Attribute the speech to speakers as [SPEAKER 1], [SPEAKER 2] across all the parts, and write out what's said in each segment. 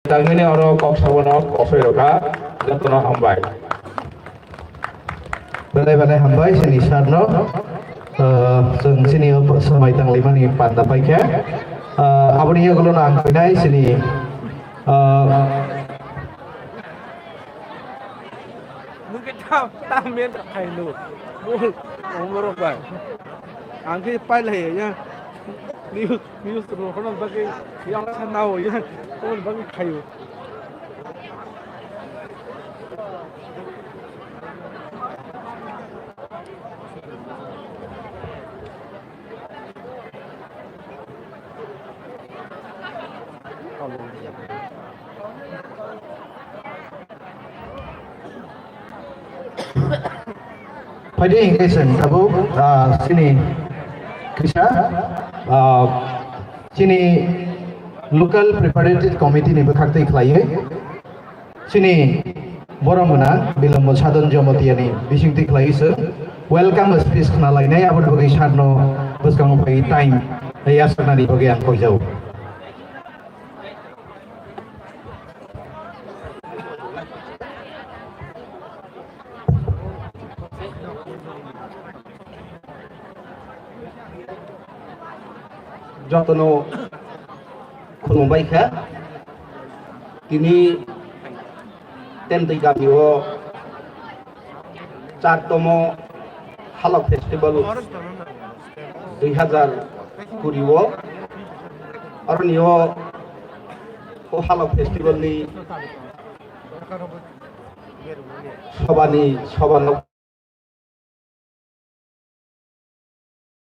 [SPEAKER 1] Tangini oro kok sawono kofe roka jatuh hambai.
[SPEAKER 2] Balai hambai sini sarno sini semai tang lima ni panda paikya abani ya kalau nang pinai sini
[SPEAKER 3] mungkin tam mian tak kain lu umur berapa angki pilih ya news terus kalau bagi yang saya tahu ya kalau bagi kayu
[SPEAKER 2] pada ingkesan abu sini kisah sini local preparatory committee ni berkata ikhlas sini boromana bila musadon jomoti ni bising ikhlas welcome speech kenal lainnya abu bagi sarno bos kamu bagi time ya sana di bagian kau jauh
[SPEAKER 4] যতনো খুলুমবাইখা তিনি তেমতৈ গামিও 4তম Hulk festival 2020 অরনিও ও Hulk festival ni সবানো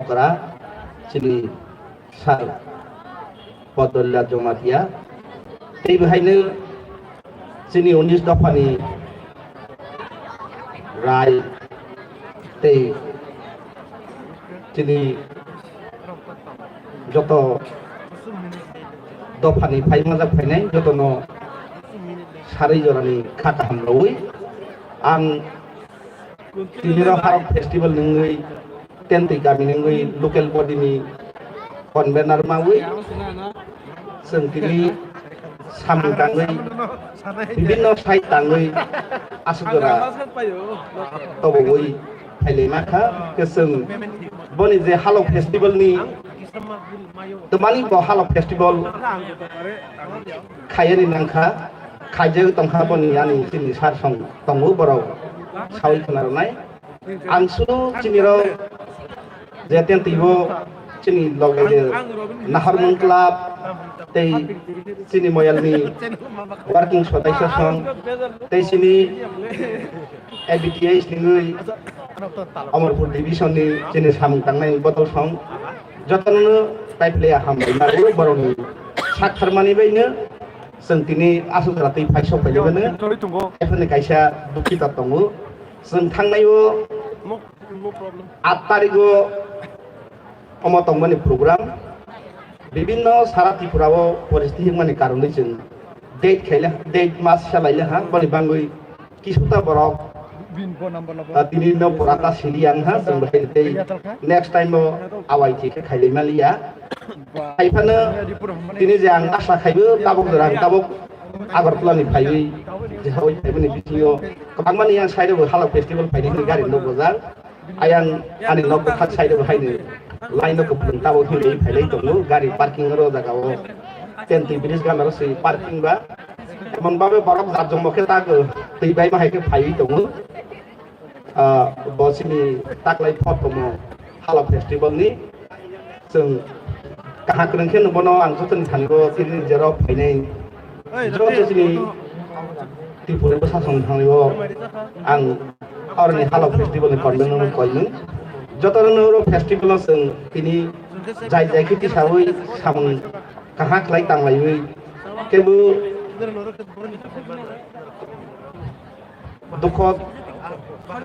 [SPEAKER 4] করা চিনি सार पदल्ला जमातिया तै बेहायनो जोंनि 19 दफानि राय तै जोंनि जत दफानि फाइमाजा फायनाय जतनो सारै जरानि खाता हामलौै आं दिनै हारब फेस्टिभेल नङै तेन्दै गामि नङै local बडिनि konvenar maui sengkini samdangai bibinno sai tangai asugora toboi haile makha keseng boni je halok festival ni temani bo halok festival khayani nangkha khayje tongkha boni ani sini sar song tongu borau sawi khnarnai ansu chiniro jeten tibo sini logge Naharmun Club tei sini moyalni working association tei sini ABTA sini Amarpur division ni sini samung tangnai botol song jotono paiplea hambai maru boroni sakharmani baino जों दिनै आसुरातै फाइसौ फाइलेबोनो एफोरनि कायसा दुखिता दङो जों थांनायाव 8 तारिखआव अमतंगनि programme विभिन्न सारा त्रिपुराव परिस्थिति माने कारणे जों डेट मास सालायले हा बनि बांगै किसुता बरक दिनै न पराता सिलियान हा जों बहायते नेक्स्ट टाइम आवाइथि खायलेमालिया खायफानो दिनै जे आं आसा खायबो ताबक दरां ताबक आगरतलानि फायै जेहावै फायबोनि बिथिङाव गोबां माने आं साइडआव हालक फेस्टिभेल फायनायनि गारि न बजार आयां आंनि न खाथ साइडआव हायनो लाइन को ताबो थैलै फायलै दङो गारि पार्किं रो जागाव तेन्ति ब्रिज गानार सै पार्किं बा मोनबाबो बरक जाजों मखे ताग दैबाय माहायके फायै दङो बसिनि ताकलाय फटम हालक फेस्टिभेल नि जों काहा क्रंखे नबनो आं जतन थांगो तिनि जेराव फायनाय जतनि त्रिपुरा सासन थांगो आं अरनि हालक फेस्टिभेल कन्वेनर कयनो जतनो फेस्टिभेल जों तिनि जाय जायखिति सावै सामं काहा खलाय तांलायै केबो दुख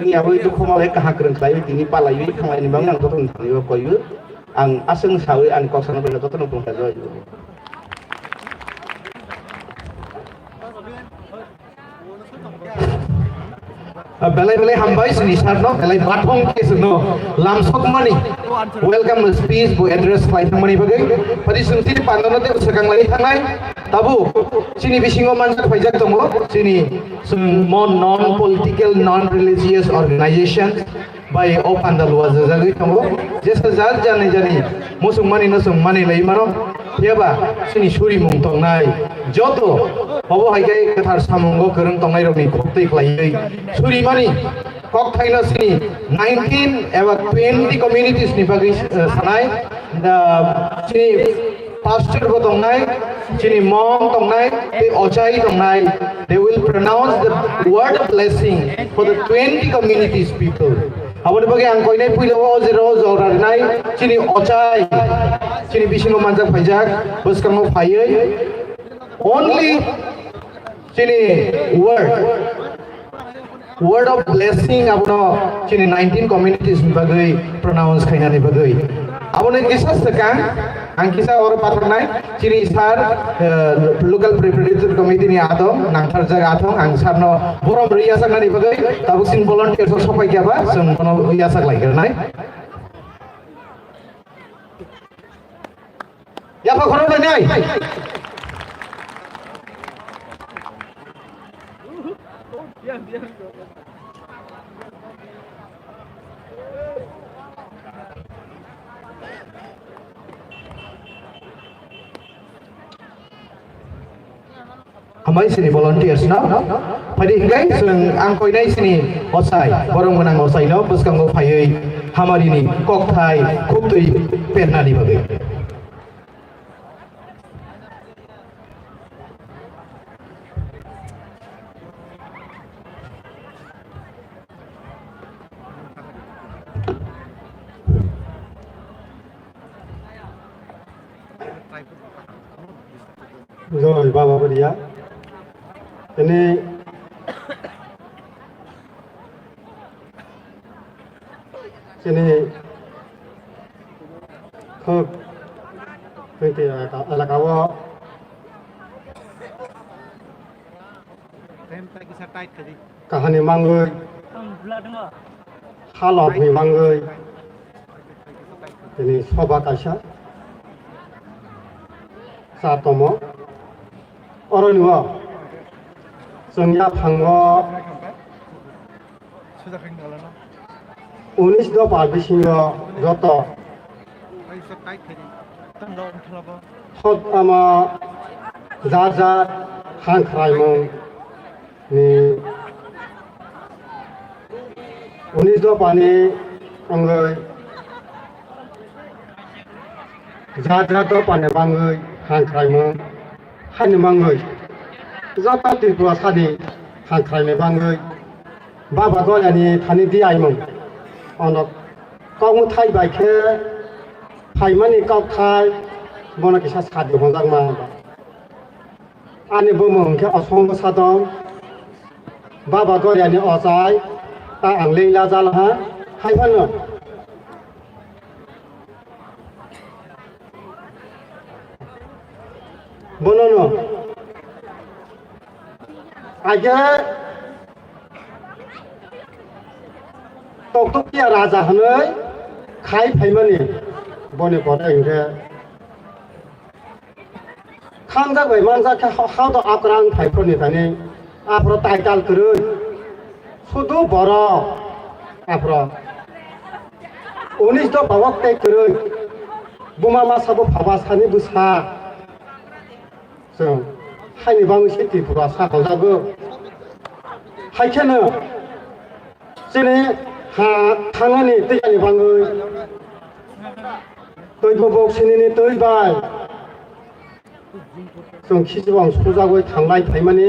[SPEAKER 4] नियाबो दुख माले काहा क्रंखलाय तिनि पालायै थांलायनि बां आं जतन थांगो कयबो आं आसों सावै आंनि कक्सनो बेला जतन बुंखा जय
[SPEAKER 2] Belai hambai sini sarno belai batong kesno lamsok mani welcome speech bu address flight mani bagai pada sungti pandana te usakang lagi thangai tabu sini bisingo manjak pajak tongo sini more non-political non-religious organizations by open the luas jagi tongo jesa jar jani jani musungmani lai mano yaba sini suri mung tongnai joto hobo haikai kathar samungo kereng tongnai rokni khoptei khlaiei suri mani kok thaina sini 19 ewa 20 communities ni bagi sanai sini pastor ko tongnai sini mong tongnai te ochai tongnai they will pronounce the word of blessing for the 20 communities people aboni bagi ang koinai puilo ojero joranai sini ochai sini bisingo manjak phaijak buskango phaiei only sini word of blessing abono sini 19 communities bagai pronounce khainani bagai abone kisah sekang ang kisah or patronai sini sar local representative committee ni adom nang tharjak athong ang sarno borom riya sangnani bagai tabuk sin volunteer so sopai gyaba जों kono riya sak laigernai ya pa khoro nai Amai sini volunteers na pada hinggai seng angkoi nai sini osai borong menang osai no buskango phaiei hamari ni kok thai khub tui penna ni bagai
[SPEAKER 5] rồi ba dia ini sini khub nanti ala kawo kahani mangoi halop ni mangoi ini soba kaisa satomo 어른이와 정야 방어 우니스도 발비신거 저도 헛 아마 자자 한크라이몽 니 우니스도 바니 방의 자자도 바네 방의 한크라이몽 하는 방의 자타들 부와 사디 한크라이네 방의 바바도 아니 타니 디아이몽 어느 까우 타이 바이케 파이마니 까우 타이 뭐나 기사 사디 혼장만 아니 보면 그 어송도 사동 바바도 아니 어자이 ता आंलें लाजाल हा हाइफानो बनोनो आगे टकटकिया राजा हनै खाइ फाइमानि बने पड़े इनके खांजा गय मानजा के हाउ द आक्रान फाइफोरनि थानि आफ्रो टाइटल करै सुदु बर आफ्रो 19 द बावक टे करै बुमा मा साबो फाबा सानि बुसा जों हाइनि बांगै सेति पुरा साखौ जागो हाइखेनो जेने हा थांनानि दैनि बांगै दै बबक सिनिनि दै बाय जों खिजिबां सजागै थांनाय फाइमानि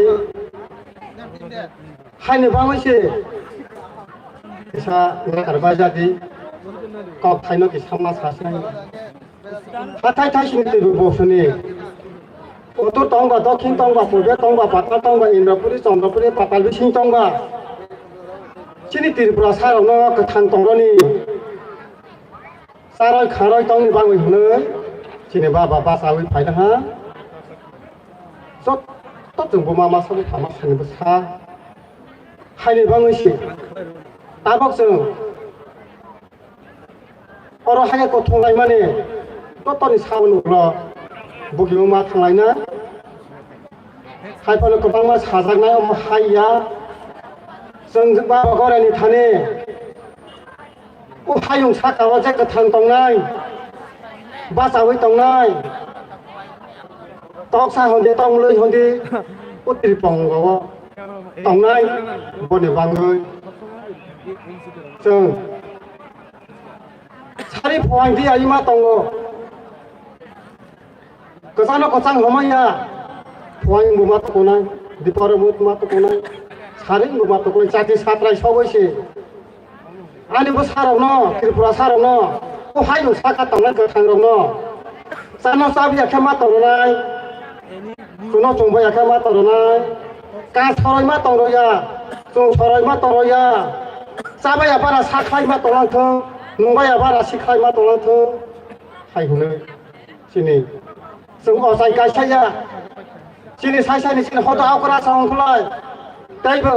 [SPEAKER 5] हाइनि बांगैसे इसा नारबा जादि कक थाइनो कि सामना सासे हाथाय थाइसिनि दै बबसनि उत्तर टंगा दक्षिण टंगा पूर्व टंगा पाताल टंगा इंद्रपुरी चंद्रपुरी पाताल बिसिं टंगा चिनि त्रिपुरा सारावनो गोथां टंगनि साराय खाराय टंनि बांगै हनै चिनि बाबा बासावै फायदा हा जत जोंबो मा मा साबो थामा सानबो सा हायनि बांगैसि ताबक जों अर हाय को थंलाय माने ततनि सावन उग्र बगिबो मा थांलायना हायफोर गोबां मा साजानाय हाया जों बाबा गरायनि थाने ओ हायुं साखावा जे गोथां दंनाय बासावै दंनाय तकसा हन्दे तंलै हन्दे ओ त्रिपंगाव दंनाय बने बाङै जों सारि फवांदि आइ मा दङ गोजानाव गोजां हमाया फवां बुमा तकनाय दिपर मा तकनाय सारि बुमा तकनाय जाति सात्राय सबैसे आनिबो सारावनो त्रिपुरा सारावनो ओ हायुं साखा दंनाय गोथांरावनो जानो साबिया खेमा तंनाय सुनो चंबाया खेमा तंनाय का सराय मा तंरया जों सराय मा तंरया जाबाया बारा साखाय मा तंलांथों नंबाया बारा सिखाय मा तंलांथों हायहुनो सिनि जों अजाय गायसाया सिनि सायसानि सिनि हदा आवग्रा सावंखलाय दायबो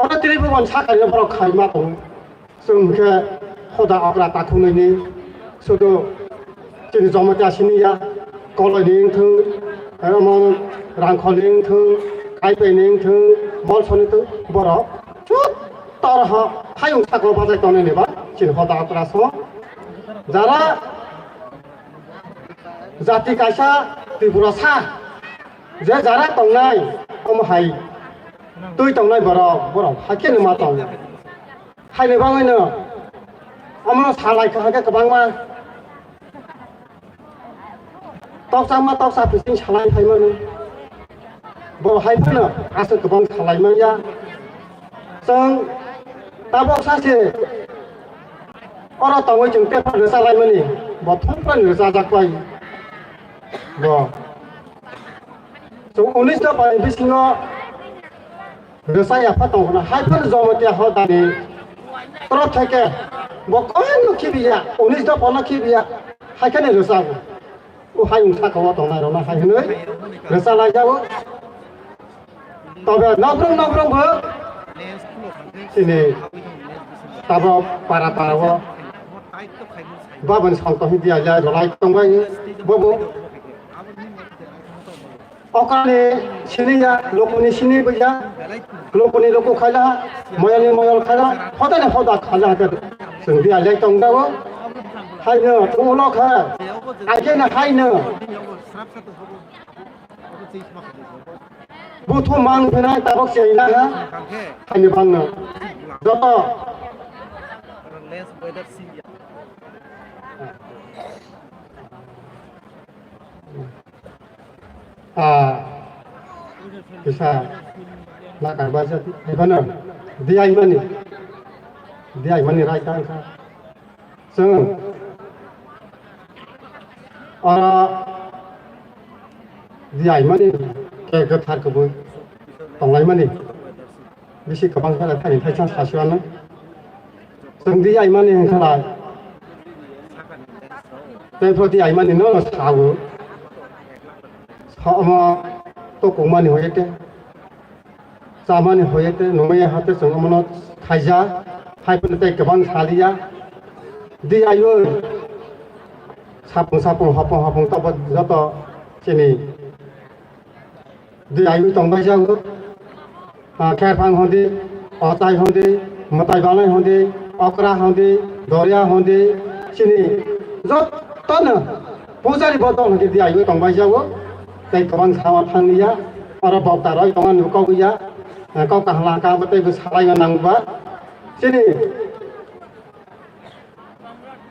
[SPEAKER 5] अरे तिरिबो बन साखायनो बर खाय मा दं जों के हदा आवग्रा ताखुनैनि सुदु सिनि जमत्यासिनिया कलयनिंथों एमन रांखलिंथों गायपेनिंथों बलसनिथों बर चुत तरह हायुं साखौ बाजाय तनेनेबा सिनि हदा आवग्रा सम जारा जाति कायसा त्रिपुरा सा जे जारा तंनाय अमहाय तुई तंनाय बर हाकेनो मा तंग हायनो बाङैनो अमनो सालाय खाहाके गोबां मा तकसा फिसिं सालाय थायोमोन बर हायफोरनो आसो गोबां सालायमोनया जों दाबो सासे अरा तंगै जों पेपार सालायमोनि बथनफ्रानो जाजाकबाय ब जों 19 बिसिङाव रोसाया फातंना हायफोर जमत्या हदानि तर थेके बकन खिबिया 19 पन खिबिया हायखाने रोसाबो ओ हायुं साखावा दंना रना हायनै रोसा लायजाबो तबे नब्रंबो सिनि ताबो पारा बाबन सालतहि दिया रलाय तंबाय बबो अकाने सिनिया लोकनि सिनि बैया लोकनि लोक खायला मयलनि मयल खायला हदाने हदा खाला हदा जों दिया लाय तंगाबो हायनो थुमल खा आइकेना हायनो बुथ मान फेनाय ताबक सेइना हायनो बांनो जत bisa lakukan bahasa di mana dia ini raita kan seng orang dia ini kayak getar kebun tonglai mana bisi kebang pada tadi tadi sasian seng dia ini yang salah dan kalau dia ini no tahu sama तो कुमानी होयते सामानी होयते नोमया हाते संगमनो खाइजा हायपनते गोबां सालिया दि आयो सापं हपं तब जत सिनि दि आयो तंबाय जागो खेरफां हंदे अताय हंदे मताय बानाय हंदे अकरा हंदे दरिया हंदे सिनि जतन पूजारी बदल हंदे दि आयो तंबाय जागो tây công sao thằng nia, ở bọc tà rồi công an câu bây giờ, câu cả là cao bên tây vừa sai ngang ngang quá, thế này,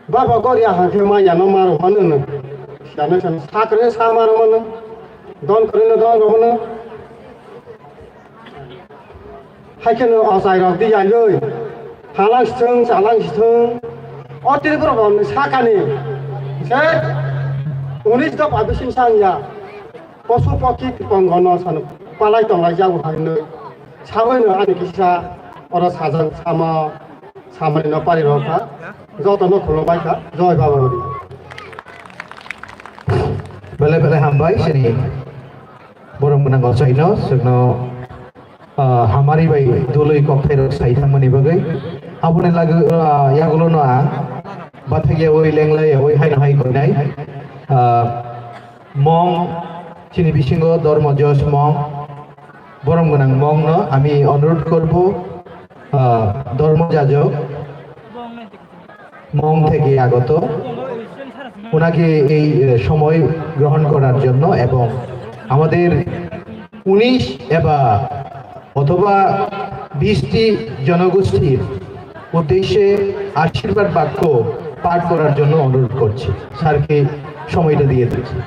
[SPEAKER 5] ba bà có đi hàng khi mà nhà nó mà rồi hơn nữa, nhà nó chẳng xa cái xa mà rồi nữa, đón cái nó đón rồi nữa, hai cái nó ở dài rồi đi dài rồi, hàng lang sương, xả lang sương, ở trên cái đó xa cái này, thế, unis đó phải sinh sang nhà. पशु पक्षी पंगन सान पालाय तंलाय जागो हायनो सावैनो आनि किसा अर साजन सामानि न पारि रखा जतन खुलबाय का जय बाबा हरि
[SPEAKER 2] बेले हामबाय सिनि बरं मोनांगौ साइनो जोंनो हामारि बाय दुलै कम्पेर साइथांमोननि बगै आबुने लागो यागलो नआ बाथागिया ओइ लेंलाय ओइ हायनो हाय गनाय मं চিনি বিসিংহ ধর্মজস মং বরং গোনাং মংনো আমি অনুরোধ করব ধর্মযাজক মং থেকে আগত ওনাকে এই সময় গ্রহণ করার জন্য এবং আমাদের 19 অথবা 20টি জনগোষ্ঠীর উদ্দেশ্যে আশীর্বাদ বাক্য পাঠ করার জন্য অনুরোধ করছি। স্যারকে সময়টা দিয়ে দিচ্ছি।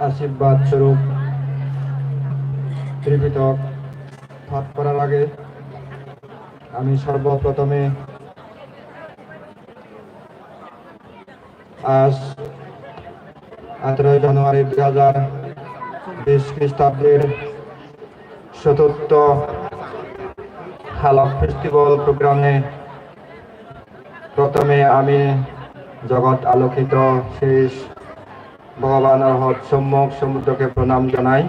[SPEAKER 5] আশীর্বাদ স্বরূপ ত্রিপিটক পাঠ করার আগে আমি সর্বপ্রথমে আজ 18 জানুয়ারি 2020 খ্রিস্টাব্দের চতুর্থ হালক ফেস্টিভ্যাল প্রোগ্রামে প্রথমে আমি জগৎ আলোকিত শেষ ভগবান অর্হত সম্যক সমুদ্রকে প্রণাম জানাই।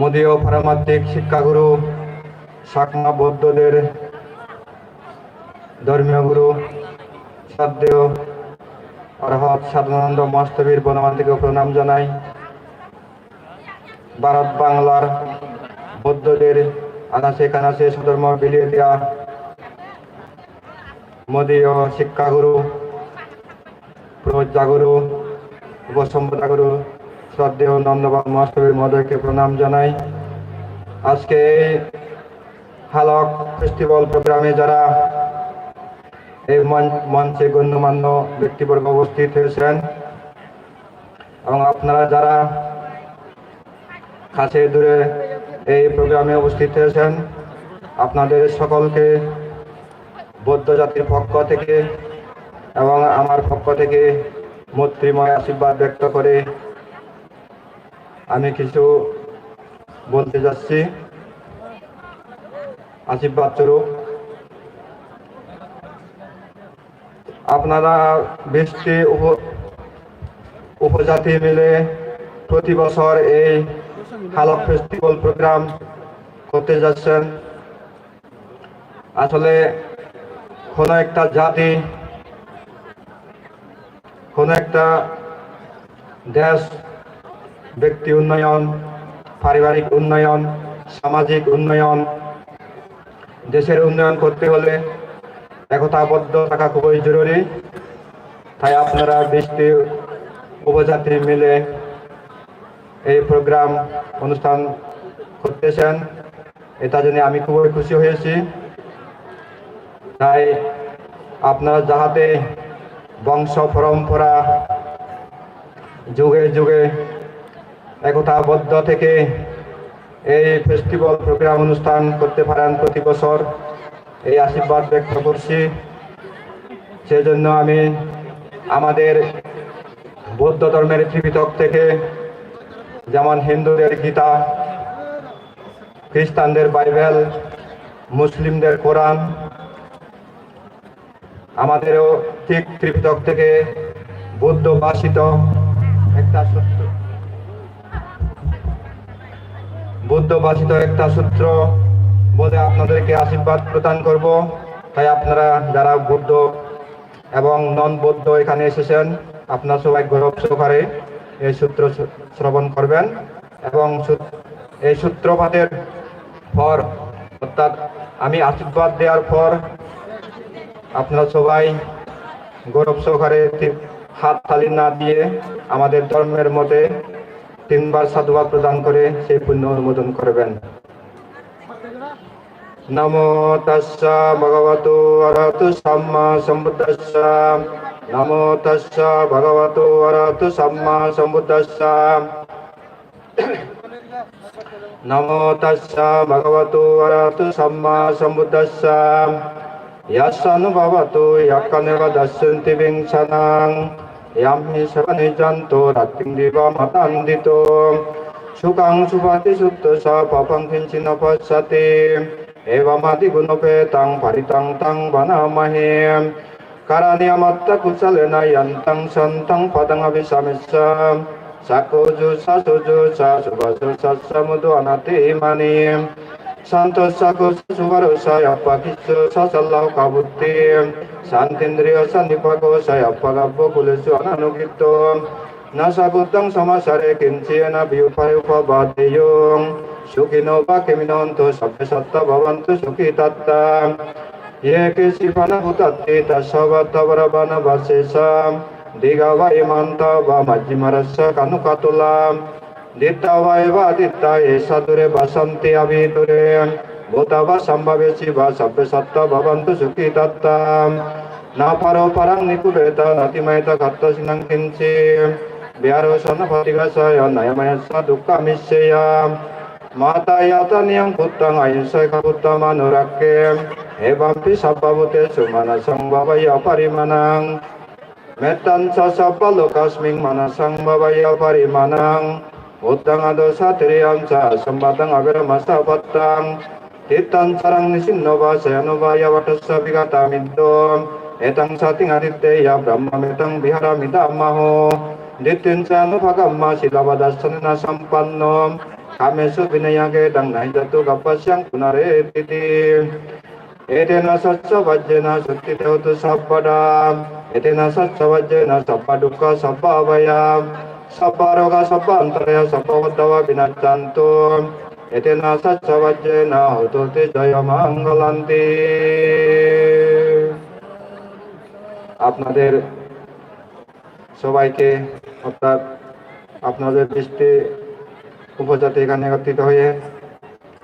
[SPEAKER 5] মোদীয় পারমাত্মিক শিক্ষাগুরু সাকমা বৌদ্ধদের ধর্মীয় গুরু শ্রদ্ধেয় অর্হত সাধনানন্দ মহাস্তবীর বনমান্তিকে প্রণাম জানাই। ভারত বাংলার বৌদ্ধদের আনাচে কানাচে সধর্ম বিলিয়ে দেওয়া মোদীয় শিক্ষাগুরু প্রজ্ঞাগুরু উপসম্পদাগুরু শ্রদ্ধেয় নন্দবান মহাস্তবীর মহোদয়কে প্রণাম জানাই। আজকে হালক ফেস্টিভ্যাল প্রোগ্রামে যারা এই মঞ্চে গণ্যমান্য ব্যক্তিবর্গ উপস্থিত হয়েছেন এবং আপনারা যারা কাছে দূরে এই প্রোগ্রামে উপস্থিত হয়েছেন, আপনাদের সকলকে বৌদ্ধ জাতির পক্ষ থেকে এবং আমার পক্ষ থেকে মৈত্রীময় আশীর্বাদ ব্যক্ত করে আমি কিছু বলতে যাচ্ছি। আশীর্বাদ স্বরূপ আপনারা 20টি উপজাতি মিলে প্রতি বছর এই হালক ফেস্টিভ্যাল প্রোগ্রাম করতে যাচ্ছেন। আসলে কোনো একটা জাতি, কোনো একটা দেশ ব্যক্তি উন্নয়ন, পারিবারিক উন্নয়ন, সামাজিক উন্নয়ন, দেশের উন্নয়ন করতে হলে একতাবদ্ধ থাকা খুবই জরুরি। তাই আপনারা 20টি উপজাতি মিলে এই প্রোগ্রাম অনুষ্ঠান করতেছেন, এটা জন্য আমি খুবই খুশি হয়েছি। তাই আপনারা যাহাতে বংশ পরম্পরা যুগে যুগে একতাবদ্ধ থেকে এই ফেস্টিভ্যাল প্রোগ্রাম অনুষ্ঠান করতে পারেন প্রতি বছর, এই আশীর্বাদ ব্যক্ত করছি। সেজন্য আমি আমাদের বৌদ্ধ ধর্মের ত্রিপিটক থেকে, যেমন হিন্দুদের গীতা, খ্রিস্টানদের বাইবেল, মুসলিমদের কোরআন, আমাদেরও ঠিক ত্রিপিটক থেকে বৌদ্ধ ভাষিত একটা সূত্র বলে আপনাদেরকে আশীর্বাদ প্রদান করব। তাই আপনারা যারা বৌদ্ধ এবং নন বৌদ্ধ এখানে এসেছেন, আপনারা সবাই গৌরব সহকারে এই সূত্র শ্রবণ করবেন এবং এই সূত্রপাতের পর, অর্থাৎ আমি আশীর্বাদ দেওয়ার পর আপনারা সবাই গৌরব সহকারে হাত তালি না দিয়ে আমাদের ধর্মের মতে 3 বার সাধুবাদ প্রদান করে সেই পুণ্য অনুমোদন করবেন। নমো তাস্সা ভগবতো অরহতো সাম্মা সম্বুদ্ধাস্সা। নমো তাস্সা ভগবতো অরহতো সাম্মা সম্বুদ্ধাস্সা। নমো তাস্সা ভগবতো অরহতো সাম্মা সম্বুদ্ধাস্সা। ইয়াসানুভবতো ইয়াকানেব দর্শন্তি বিংশানাং। ইয়াম হি সবনিজান্তো রাত্রিং দিবামতান্দিতো। সুখাং সুভাতি সুপ্তসা পাপং কিঞ্চিন্ন পশ্যতি।
[SPEAKER 1] Evamati gunope tang paritang tang banamahem Karania matta kusalena yantang santang padang abisamisa Sakoju sasuju sasubasu sasamudu anati imanim Santo saku suvaru saya pakisu sasallau kabuti Santindriya sandipako saya pagabbo kulesu ananugito Nasa kutang samasare kinciyana biyupayupa badiyong Sukino bakeminonto sabbe satta bhavantu sukhi tatta Yeke sifana butatti tasavata varabana vasesa Digava imanta va majjimarasa kanukatula Dittava eva ditta esadure basanti avidure Bhutava sambhave siva sabbe satta bhavantu sukhi tatta Na paro parang nikubeta natimaita katta sinang kinci Biaro sana patigasa nayamaya sa dukkha misya Mata yata niyang putang ayunsay kaputta manurake Evampi sababute sumana sangbabaya parimanang Metan sa sabbalokasming manasang babaya parimanang Utang ado sa tiriyam sa sambatang abiramasa patang Titan sarang nisinova sayanova yavatasa bigatamiddo Etang sating aditya brahma metang biharamida maho Ditin sa nupagamma silabadasanana sampannom Kamesu vinayage dang naidatu kapasyang punare titi Etena satsa vajjena sutti teutu sabpada Etena satsa vajjena sabba dukkha sabba avaya Sabba roga sabba antaraya sabba vaddava vinaccantu Etena satsa vajjena hututi jaya mangalanti আপনাদের সবাইকে অর্থাৎ আপনাদের দৃষ্টি উপজাতি এখানে একত্রিত হয়ে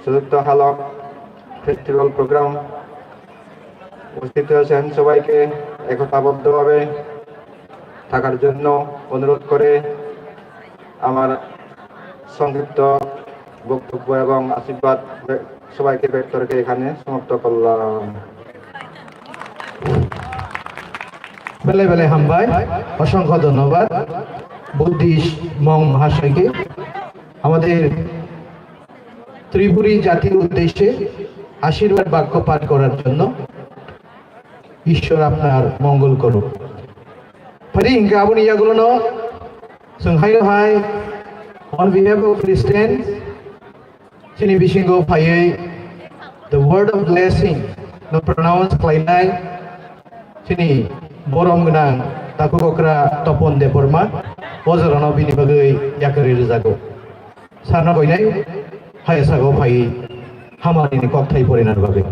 [SPEAKER 1] চতুর্থ হালক ফেস্টিভ্যাল প্রোগ্রাম উপস্থিত হয়েছেন সবাইকে একতাবদ্ধভাবে থাকার জন্য অনুরোধ করে আমার সংক্ষিপ্ত বক্তব্য এবং আশীর্বাদ সবাইকে ব্যক্ত রেখে এখানে সমাপ্ত করলাম
[SPEAKER 2] বেলে বেলে হামবাই অসংখ্য ধন্যবাদ বুদ্ধিস্ট মং মহাশয়কে আমাদের ত্রিপুরী জাতির উদ্দেশ্যে আশীর্বাদ বাক্য পাঠ করার জন্য ঈশ্বর আপনার মঙ্গল করুন ফারি গাবনি ইয়াগুলো সংহাই high on behalf of Christians sini bisingo phaiye the word of blessing no pronounce klainai sini borong gnang taku kokra topon de porma ozorono bini bagai yakari rejago sarna koinai hai sago phai hamani ni kokthai porinar bagai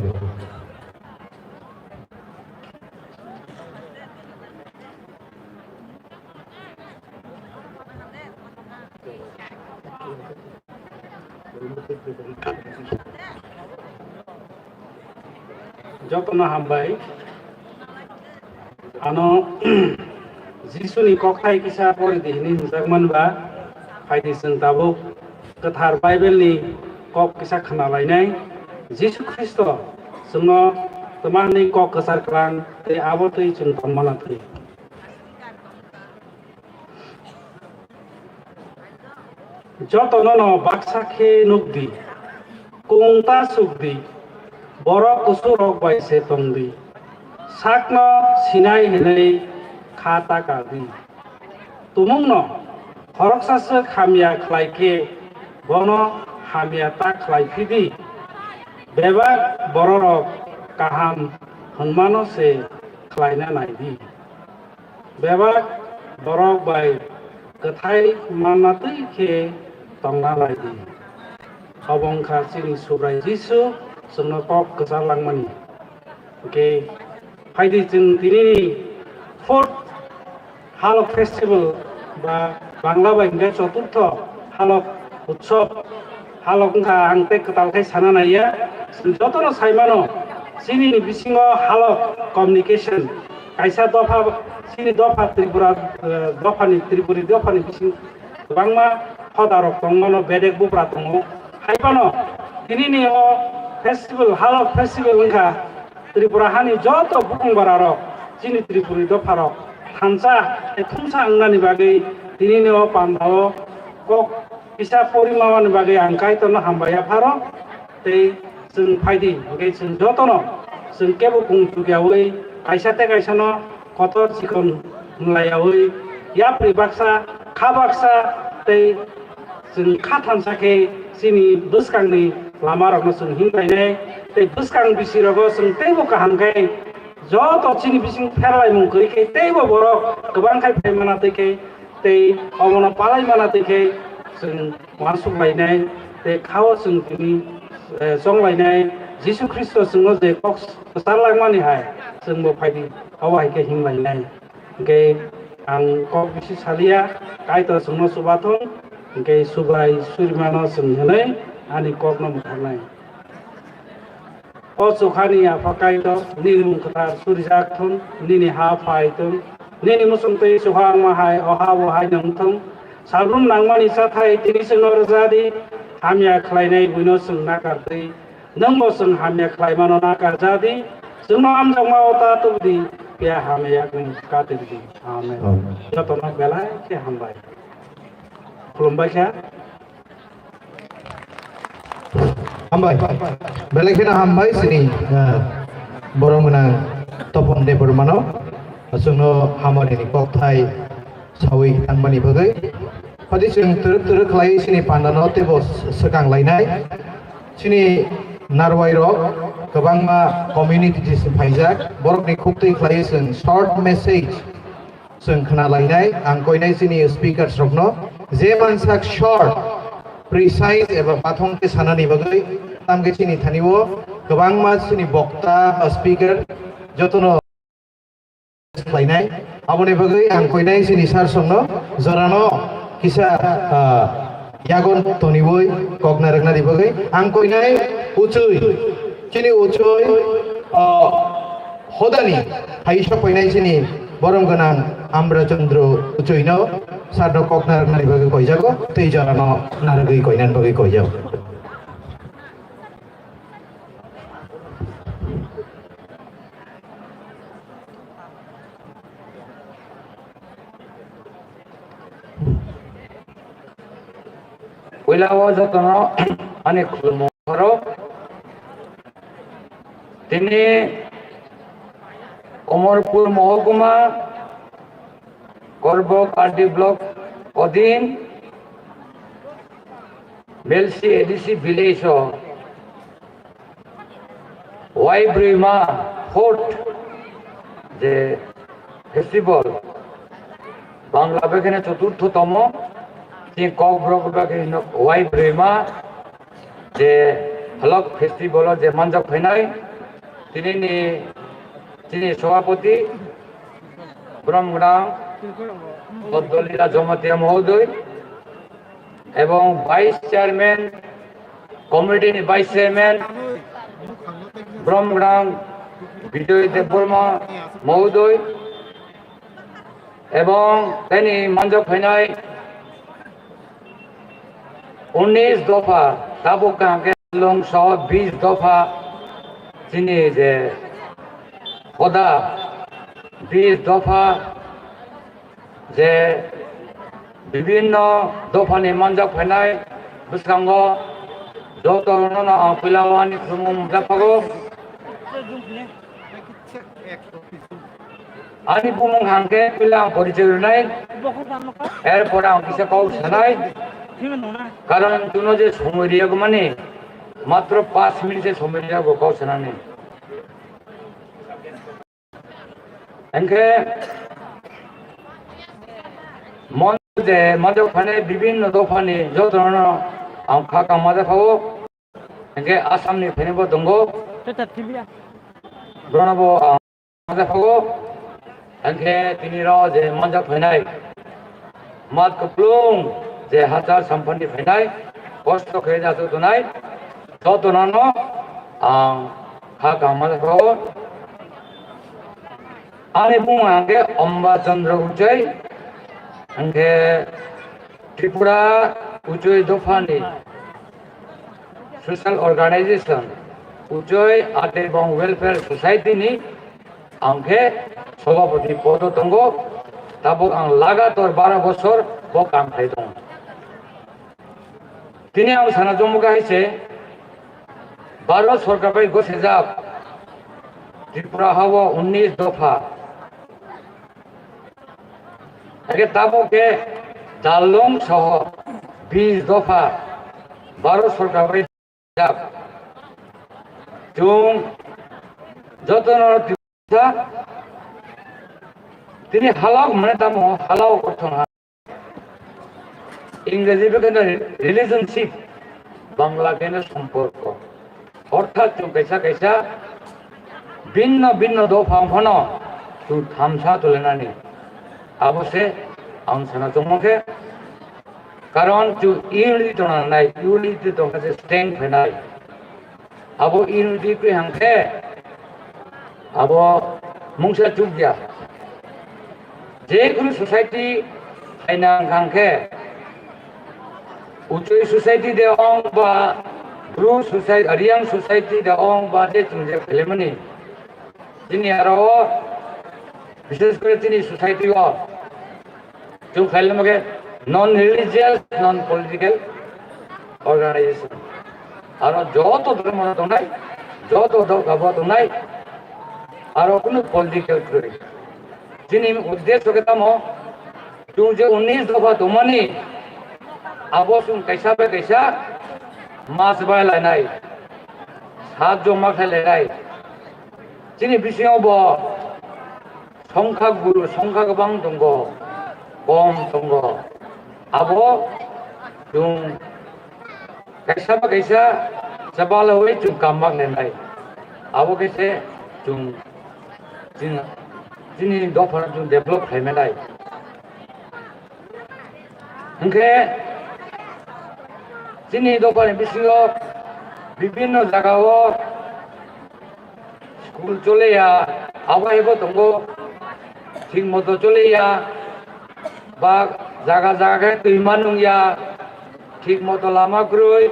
[SPEAKER 3] Jotona hambai ano Jisuni kokthai kisa pori dihini hujagman ba faidi sung tabo kathar Bible ni kok kisa khana lainai Jisu Kristo sungno tamani kok kasar krang te abotoi chung tamana thai Jotono no baksa khe nukdi kungta sukdi borok kusurok bai se tongdi sakno sinai hinai khata kadi tumungno horoksa khamia khlaike bono hamia ta khlaifidi beba bororok kaham honmano se khlaina naidi beba borok bai kathai manatui khe tongna laidi abongkha sini subrai Jisu sungno kok kesarlangmani oke faidi jeng tinini fourth halok festival ba bangla ba inga choturtho halok utsob halok ngha angte ketalkai sananaya jotono saimano sini ni bisingo halok communication kaisa dofa sini dofa tripura dofani tripuri dofani bising bangma hodarok tongmono bedek bupra tongo haipano tinini o festival halok festival ngha Tripura hani joto bukung bararok sini Tripuri dofarok thansa thumsa angnani bagai tinini o pambao kok bisa porimawani bagai angkai tono hambaya pharo tei
[SPEAKER 6] जों फायदि ओमफ्राय जों जतन जों केबो बुंथुगियावै गायसाते गायसानो खतर सिखन मुलायावै याप्रि बाक्सा खा बाक्सा दै जों खाथामसाखे जोंनि बोसकांनि लामा रखम जों हिंगायनाय दै बोसकां बिसिरावबो जों दैबो गाहामखाय जत चिनि बिसिं फेरलाय मुंखैखाय दैबो बर' गोबांखाय फायमाना दैखाय दै अमना पालाय माना दैखाय जों मासुलायनाय दै खाव जों दिनै जंलायनाय जिसु ख्रिस्ट जोङो जे कक्स सारलांमानिहाय जोंबो फायदि अवायके हिंलायनाय ओंखाय आं कक बिसि सालिया कायत जोंनो सुबाथं ओंखाय सुबाय सुरिमानो जोंहोनाय आंनि कक नमखारनाय o sukhani apakai to nini mungkatar surjakthun nini ha phaitung nini musungtei suhang mahai oha ohai nangthung salrum nangmani sathai tini sungno rajadi hamya khlainai buino sung nakartei nangbo sung hamya khlaimano nakarjadi sungno amjangma ota tubdi pia hamya gung katibdi amen jotona belai ke hambai khulumbai kha
[SPEAKER 2] हामबाय बेलेगखिना हामबाय सिनि बरमगोनां तपन दे बर्मानो जोंनो हामानि कथाय सावै थांबानि बगै फादि जों तुरु खालाय सिनि पान्दानो तेबो सोखांलायनाय सिनि नारवाय रक गोबांमा community फायजाक बरकनि खुबतै खालाय जों शर्ट मेसेज जों खोनालायनाय आं कयनाय सिनि स्पिकार्स रकनो जे मानसाक शर्ट प्रिसाइज एबा बाथं के सानानि बगै तामगे चिनि थानिवो गोबां मासिनि बक्ता स्पिकार जतनो खालायनाय आबनि बगै आं कयनाय सिनि सार संनो जरानो किसा यागन तनिवै कगना रगनानि बगै आं कयनाय उचुय चिनि उचुय होदानि हाइस कयनाय चिनि बरम गोनां आम्रचंद्र उचुयनो सारनो कगना रगनानि बगै कयजागो तै जरानो नारगै कयनान बगै कयजागो
[SPEAKER 7] Wilawa jatono ane khulmoro tini Komorpur Mohokuma Korbo Kardi Block Odin Belsi Edisi Village Waibrima Fort যে ফেস্টিভ্যাল বাংলা বেখানে চতুর্থতম ওয়াইব্রেমা যে হলক ফেস্টিভ্যাল যে মঞ্জক ফেনাই তিনি সভাপতি ব্রহ্মগ্রাম পদ্মলীলা জমাতিয়া মহোদয় এবং ভাইস চেয়ারম্যান কমিটির ভাইস চেয়ারম্যান ব্রহ্মগ্রাম বিজয় দেববর্মা মহোদয় এবং তিনি মঞ্জক ফেনাই 19 দফা তাবুকাকে লং সহ 20 দফা চিনি যে পদা 20 দফা যে বিভিন্ন দফানি মঞ্জক ফেনাই বিসঙ্গ যত পিলাওয়ানি খুমুম জাফাগো আমি বুমুং হাঙ্কে পিলা পরিচয় নাই এরপরে আমি কিছু কৌ সানাই কারণ তুমি যে সময় দিয়ে মানে মাত্র 5 মিনিটে সময় দিয়ে কৌশনা নেই এনকে মঞ্চে মঞ্চখানে বিভিন্ন দফানে যত ধরনের খাকা মাঝে খাবো এনকে আসামনি ফেনেব দঙ্গ ব্রণব মাঝে খাবো এনকে তিনি যে মঞ্চ ফেনাই মাত কপ্লুং যে হাজার সম্পন্নি ফেনাই কষ্ট খেয়ে যাতে তো নাই যত নানো খাকা মাঝে খাবো আরে বুং আগে অম্বা চন্দ্র উচয় আগে ত্রিপুরা উচয় দফানি সোশ্যাল অর্গানাইজেশন উচয় আর্ট এবং ওয়েলফেয়ার সোসাইটি নি আগে সভাপতি পদ দঙ্গ তারপর আং লাগাতার 12 বছর কাম খাই দং তিনি আং সানা জমুকা হয়েছে ভারত সরকার ঘোষে যাক ত্রিপুরা হওয়া 19 দফা একে তাবকে জালং সহ 20 দফা ভারত সরকার যাক যোं যতন তিনি হালাও মানে তামো হালাও করতো না ইংরেজি কেন রিলেশনশিপ বাংলা কেন সম্পর্ক অর্থাৎ যোं कैसा कैसा ভিন্ন ভিন্ন দফা ফন যোं থামসা তুলেনানি আবশ্যে आं साना जमके कारण जो यूनिटी तो ना यूनिटी तो कैसे स्ट्रेंथ है ना अब यूनिटी पे हमके अब मुंगसा चुक गया जे कुछ सोसाइटी है ना हमके उच्च सोसाइटी दे ओंग बा ब्रू सोसाइटी अरियांग सोसाइटी दे ओंग बा जे चुंजे फिल्मनी जिन्हें आरो विशेष कर जिन्हें सोसाइटी हो जो फिल्म के non religious non political organisation और जो तो धर्म तो नहीं जो तो धर्म तो नहीं और कोनो पॉलिटिकल करे जिन्हें उद्देश्य के तमो जो 19 दफा तो मनी अब सुन कैसा पे कैसा मास बाय लाइनाय सात जो माख लाइनाय जिन्हें विषयों बो संख्या गुरु संख्या गोबां दंगो कम दंगो अब जों कैसा बा कैसा जबाल हुए जों कामबाग लेनाय अब कैसे जों जिनि दफा जों डेभलप खालामनाय ओंखे जिनि दफानि बिसिङाव विभिन्न जायगायाव स्कुल चलेया आवगायबो दंगो ठीक मतो चलेया बा जागा जागा दैमा नंया ठीक मतो लामा ग्रुय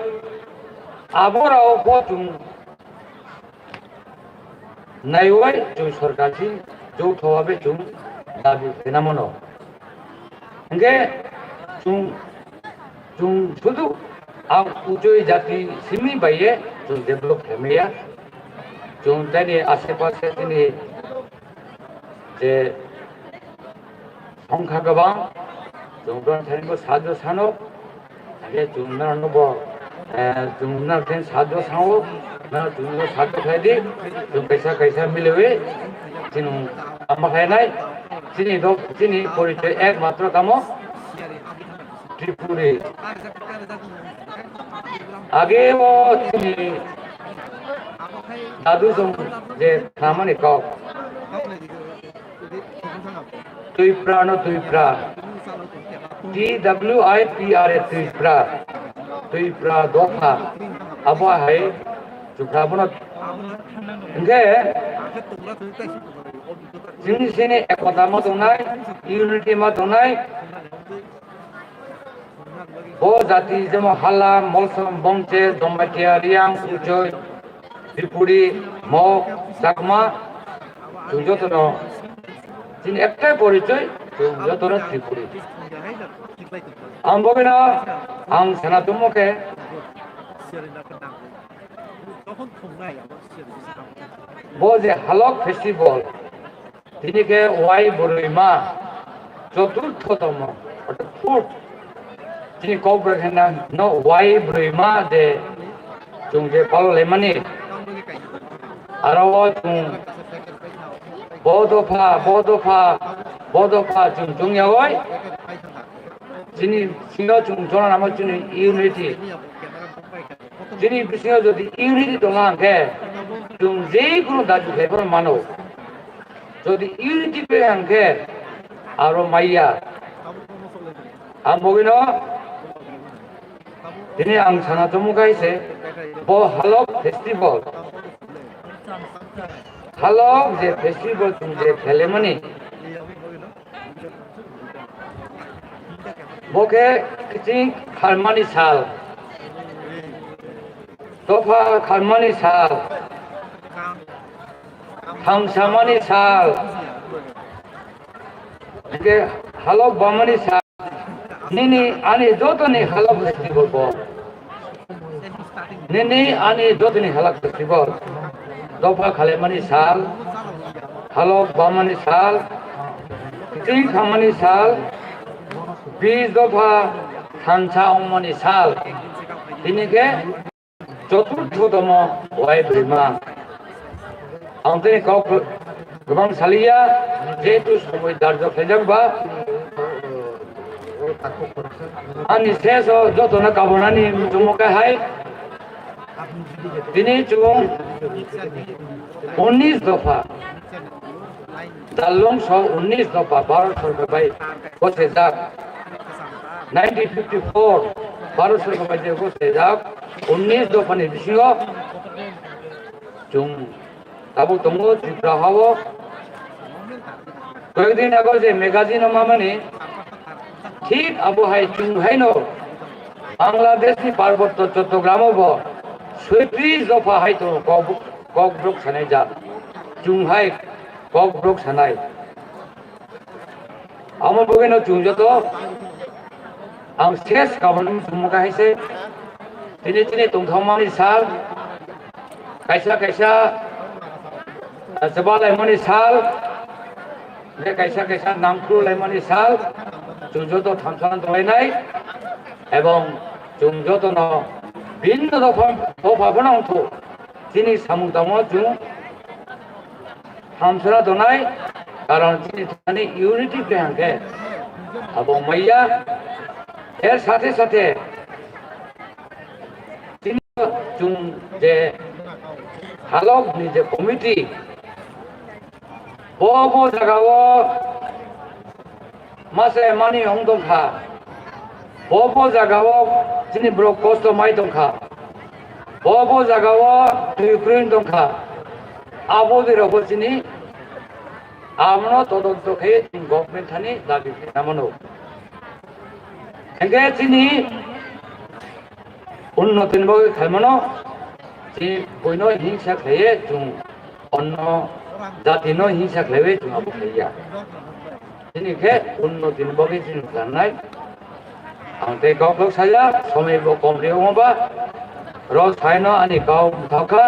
[SPEAKER 7] आबराव जों नायबाय जों सरकारसिम जौथावाबे जों दाबि खालामनो ओंखे जों शुधु आं उच्चय जाति सिमी बाये जों डेभलप खालामया जों दानि आसे पासे दिनै जे संख्या गोबां जों थारैनो साजो सानो आगे जुमनानोबो जुमनाथेन साजो सानो ना जुमनो साजो खायदि जों कैसा कैसा मिलवे जों आमाखायनाय जिनि परिचय एकमात्र कामो त्रिपुरी आगे वो जिनि दादु जों जे खामानि कौ तुइप्रा न तुइप्रा TWIPRA तुइप्रा दफा अब है जुग्राबनो ओंखे जोंनि सेने एकता मा दंनाय यूनिटी मा दंनाय बो जाति जमा हाला मलसम बंचे दमबाटिया रियां उजय त्रिपुरी मग चाकमा जों जतनो जिन एकटाই परिचय जों जतनो त्रिपुरी आं बबेना आं सानातमके बो जे हालक फेस्टिवल दिनके वाई बरैमा चतुर्थतम अर्थात फोर्थ जिनि कॉर्पोरेशन न वाई बरैमा जे जों जे पाललेमानि आरो जों बदफा जों जोंनियावहाय जिनि सिङाव जों जना नामा जोंनि यूनिटी जिनि बिसिङाव जुदि यूनिटी दङ आंखे जों जेखुनु दाजुखायफोर मानो যদি यूनिटी पे आंखे आरो माइया आं बगिन दिनै आं सानातमुखायसे बो हालक फेस्टिवल हालक जे फेस्टिवल जों जे खेलेमानि बोके किछि खारमानि साल दफा खारमानि साल थांसामानि साल के हालक बामानि साल निनि आनि जतनि हालक फेस्टिवल बो nini ani dotini halak festival dofa khalemani sal halok bamani sal ting khamani sal বিশ দফা সানসা অমনি সাল তিনিকে চতুর্থতম ওয়াই ব্রিমা আমাদের गोबां सालिया जेहेतु समय दार्ज खालामबा आंनि शेष जतन गाबोनानि जुमकाहाय दिनै जुं 19 दफा दालং सह 19 दफा भारत सरकार बाय गसेजाक 1954 भारत सरकार बाय गसेजाक 19 दफानि बिसिङाव जुं दाबो दङ त्रिपुरा हावो কয়েকদিন আগে যে ম্যাগাজিন মামানি ঠিক আবহাওয়ায় চুংহাইনো বাংলাদেশনি পার্বত্য চট্টগ্রামব 36 দফা হাইতো ককব্রক সানাই যা চুংহাই ককব্রক সানাই আমার বগেনো চুংজত आं শেষ গাবন চুমকা হাইছে দিনে দিনে তংথামানি সাল কাইসা কাইসা जबालायमनि साल बे कायसा कायसा नामख्रु लायमनि साल जों जत थामसाना दलायनाय एवं जों जतन भिन्न दफाफोरावथ' दिनै सामु दामो जों थामसाना दनाय कारण दिनै थानानै इउनिटि प्लेहांके এবং मैया এর সাথে সাথে जों जे हालकनि जे कमिटि बबो जागाव मासे मानि हं दंखा बबो जागाव दिनै ब्रक कस्ट माइ दंखा बबो जागाव दैक्रुइन दंखा आबो जेरावबो दिनै आमनो तदन्तखे गभर्नमेन्ट थानि दाबि खालामनो एंगे दिनै उन्नतिनि बागै खालामनो जे बयनो हिंसा खालायो जों अन्न जातिनो हिंसा खालायो जों आबो खालाया दिनैखे उन्नतिनि बागै जों खालामनाय आं ते गाव साया समयबो कम रेवबा र सायनो आनि गाव थाखा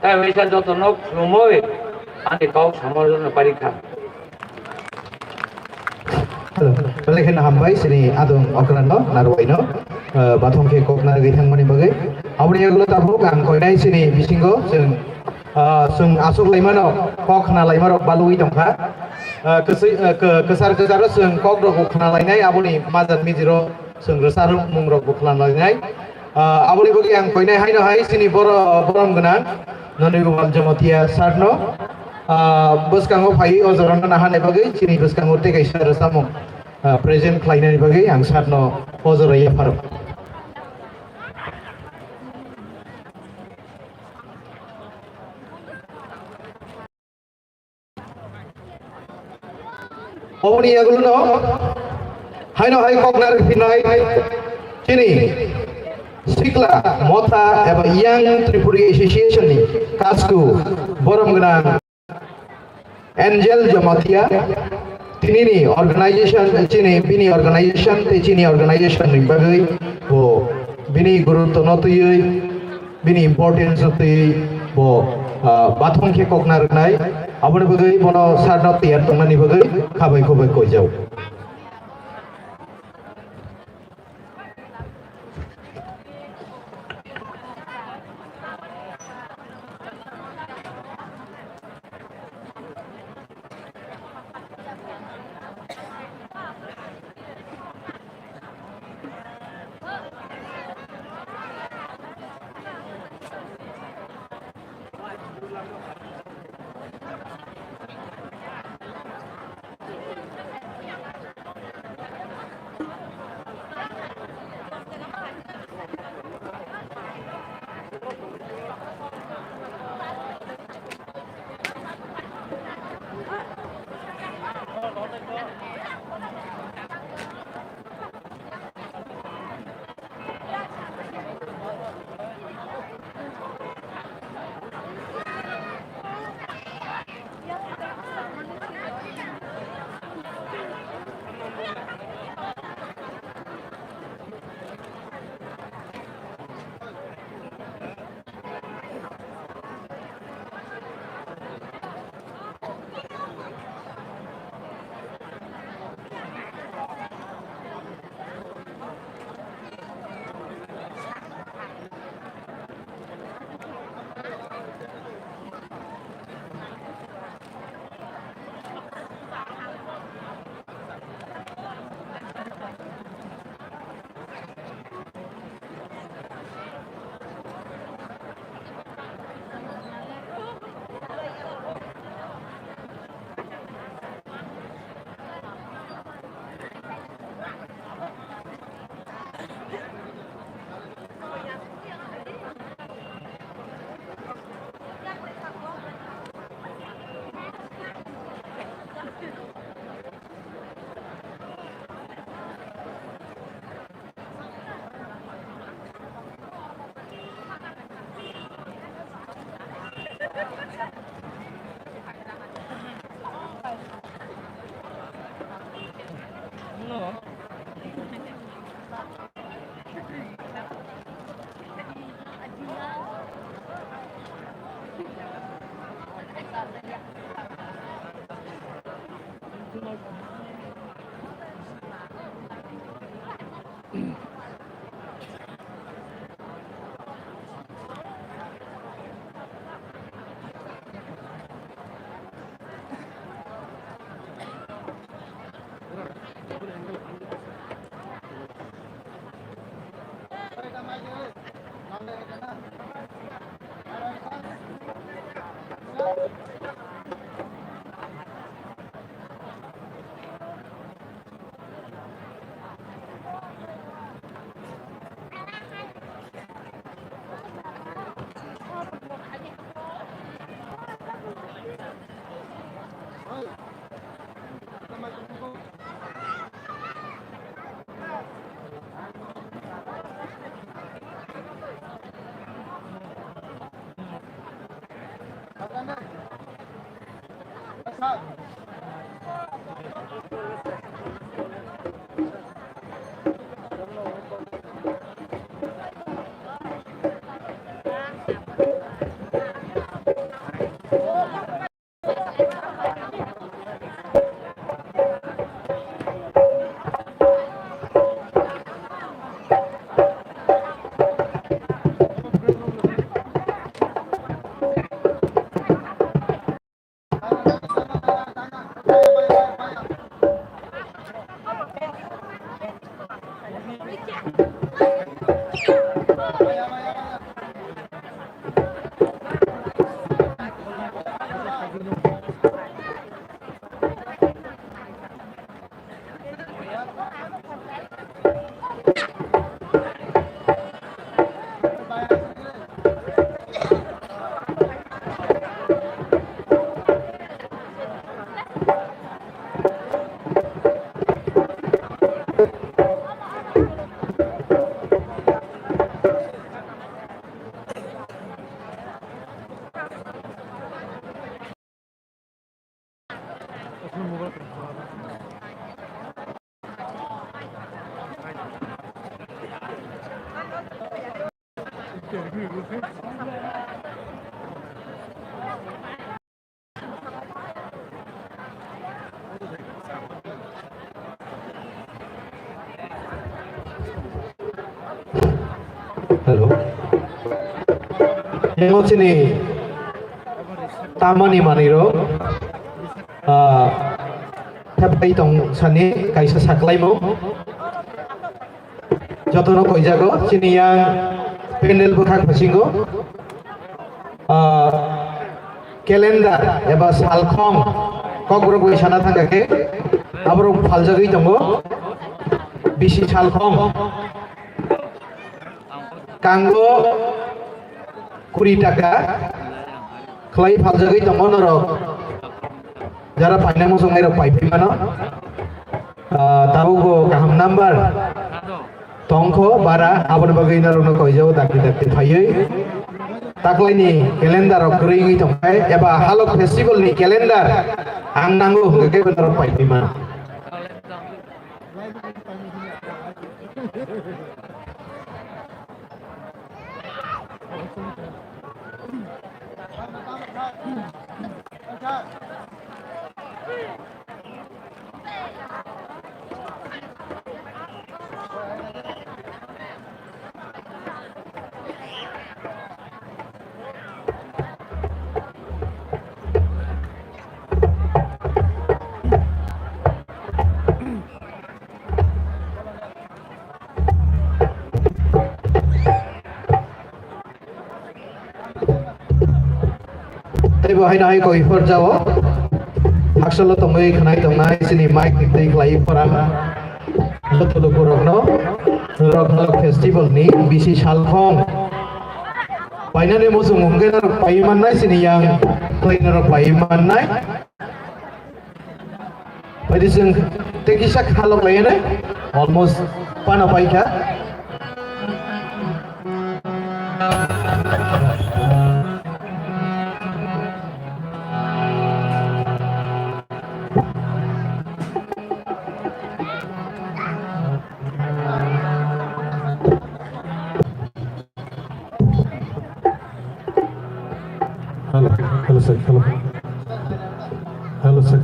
[SPEAKER 7] ताइ वैसा जतन खुलुमै आनि गाव समर्जन पारिखा
[SPEAKER 2] Balikin hambai sini adung okrano narwaino bathongke kokna githangmani bagai abri egulo tabu kang koinai sini bisingo जों आसुक लाइमानो कक ना लाइमानो बालुइ दंखा केसार जों कक रग खना लाइनाय आबनि माजान मिजिरो जों रसार मुंरग बखला लाइनाय आबनि बगे आं कोइनाय हायनो हाय सिनि बरम गोनां ननिगोपाल जमतिया सारनो बसकांगो फाइ अजरन नाहानाय बगे सिनि बसकांगो तेगाइसा रसामु प्रेजेन्ट खालायनाय बगे आं सारनो अजरय pharaoh Omni agulo haino hai koknar pinai chini sikla motha eba young Tripuri association ni kasku borom gnang angel jamatia tinini organization chini bini organization te chini organization ni bagai bo bini guru tonotui bini importance te bo bathong ke koknar nai abone bagai bono sarna tiyar tongmani bagai khabai khobai koi jau Hello. Yang sini Tamani Maniro. Tapi tong sani kaisa saklai mo. Jotono koi jago sini yang pendel bukan pasingo. Kalender eba salkhong kogro goi sana thangake. Abro faljagai tongo. Bisi salkhong. Kanggo 20 টাকা clay faljagai tongo norok. Jara paine mo songai rok paipi mano. Tahu go kaham number. Tongko bara abon bagai narok koi jau dakti dakti payai. Taklai ni kalender rok keringi tongkai. Eba halok festival ni kalender. Ang nangu gege benar paipi mano. Bahai nai koi for jawo, haksalo tomai khanai tomai sini mic tik lai porang, betul kurangno, rokno festival ni bisi salkhong. Paina ni musuh mungkin nak paiman nai sini yang klien nak paiman nai. Pada sing tekisak halok lai nai, almost pana paika.
[SPEAKER 8] sir. Hello. Hello, sir.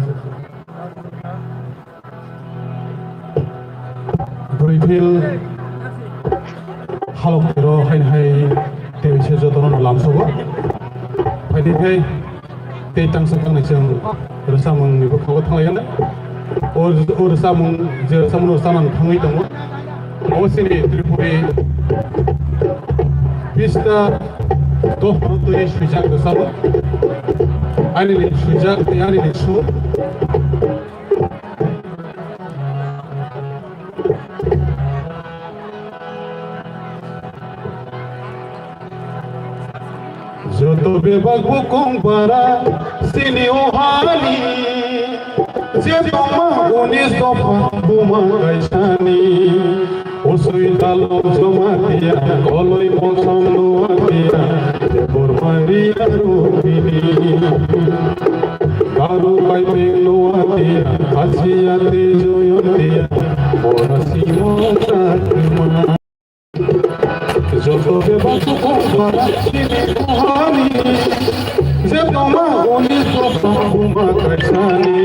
[SPEAKER 8] Briefil halok pero hai te se jotono lamsogo. Phai hai te tang sakang ni jeng rosamung ni bokhago thanglaiana. O rosamung je rosamung rosaman thangui tongo. Osini Tripuri Pista to Protoi Shujak Rosamu Ani Shujak Yani Shu Joto bebagbu kompara sini ohani Jetoma unis topa buma kaisani Osoi dalo jomatia koloi monsam nuatia Debor maria rupini Karu kaipeng nuatia Asiate joyotia Morasi monsatuma Joto bebagbu kompara sini ohani Jetoma unis topa buma kaisani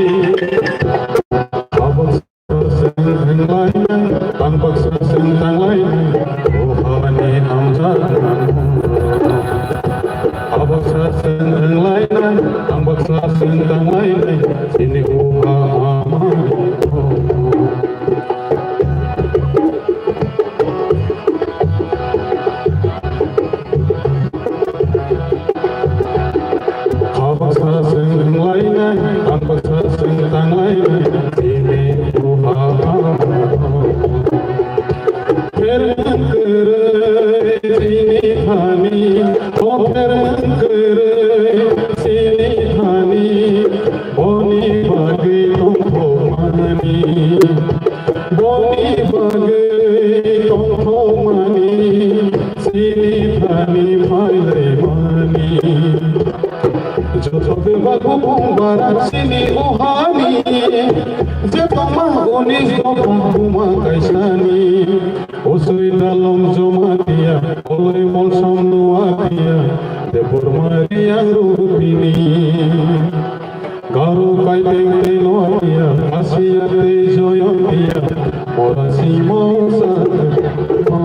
[SPEAKER 8] Tanpa sentang lain, rohani amzatan. Abang sentang lain, tanpa sentang lain, sini rohani. Abang sentang lain, tanpa sentang lain, sini rohani. Sini ohani, jetoma unis topa buma kaisani. Osoi dalam jomatia, oleh monsam nuatia, debor maria rupini. Garu kaiteng tenuatia, asiate joyotia, morasi monsatuma.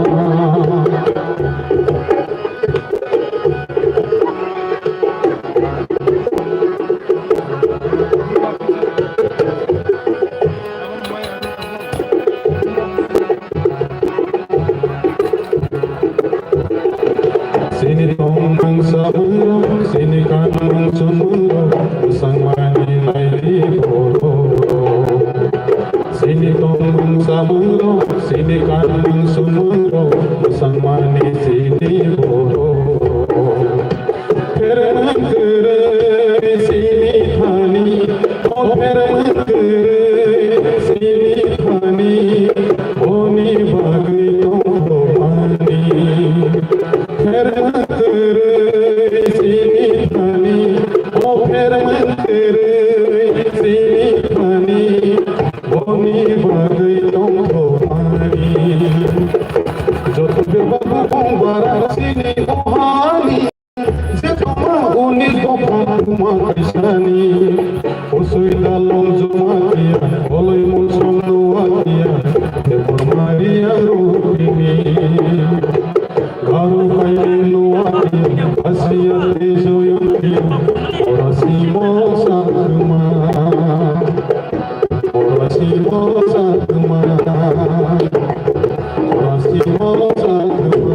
[SPEAKER 8] Sini tongkang saburo, sini kanang sumuro, usang mani laili boro. Sini tongkang saburo, sini kanang sumuro, usang mani sini boro. Peran kere sini thani, oh peran kere sini thani, boni bagi tongko mani. Peran kere sini thani, oh peran kere sini thani, boni bagi tongko mani. Joto bebagbu kompara sini ohani, jetoma unis topa buma kaisani. Osoi dalam jomatia, oloi monsam nuatia, debor maria rupini. Garu kaipeng nuatia, asiate joyotia, orasi monsatuma. Orasi monsatuma. Orasi monsatuma.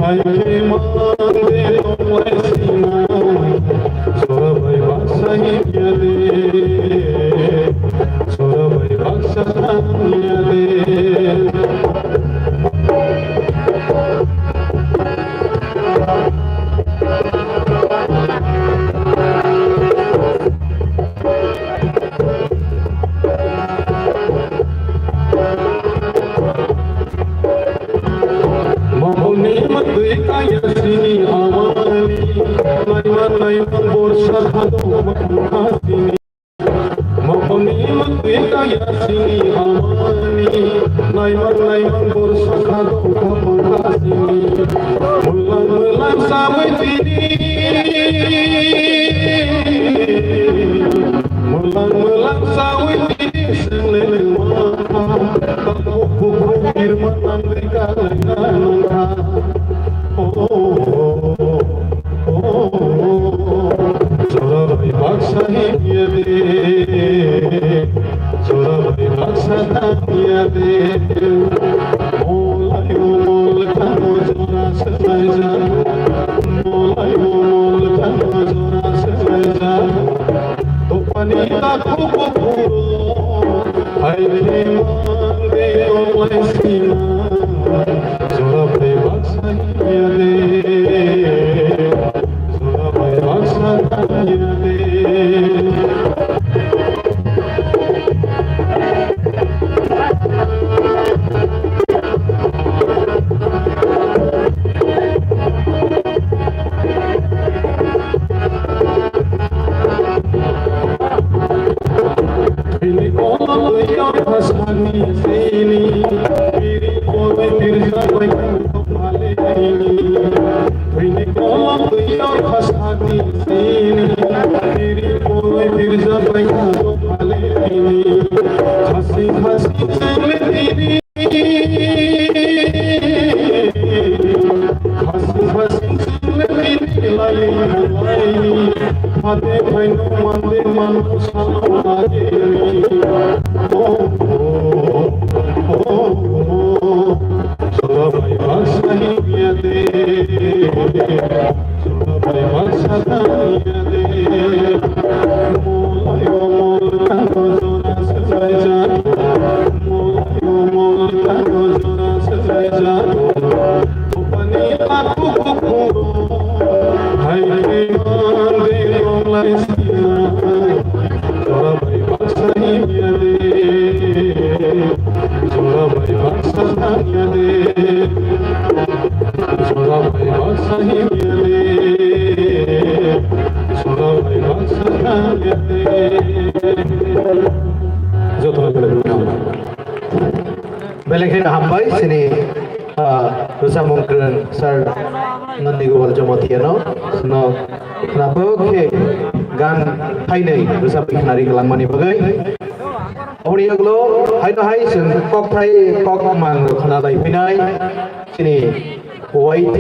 [SPEAKER 8] hai ke mande tonglai sina sorabai baksa hibyade sorabai baksa taniyade Mamoni matui kaya sini amali naiman borsa hado makhasini Mamoni matui kaya sini amali naiman borsa hado makhasini mulan samai tini mulan samai tini senlele mata buku firman Amerika lenganangka sorabai baksa hibyade sorabai baksa taniyade molai mol kano jora sebaja molai mol kano jora sebaja topani takku puro hai re mande olai sina sorabai baksa hibyade sorabai baksa taniyade Ini orang yang hasani sini, diri boleh dirjabai kembali ini. Ini orang yang hasani sini, diri boleh dirjabai kembali ini. Kasih senlit ini, kasih senlit ini lagi ini. Hati painu mande manu salam lagi sorabai baksa hibyade sorabai baksa taniyade molai mol kano jora sebaja molai mol kano jora sebaja topani takku puro hai ke mande tonglai sina sorabai baksa hibyade sorabai baksa taniyade sorabai baksa hibyade sorabai baksa taniyade jotona
[SPEAKER 2] Belengkin hambai sini Rusa mungkin sar nanti gua jomatiano, no kenapa ke gan hai nei Rusa piknari kelang mani bagai. Audio glo hai to hai sen kok thai kok mang khana dai pinai sini YT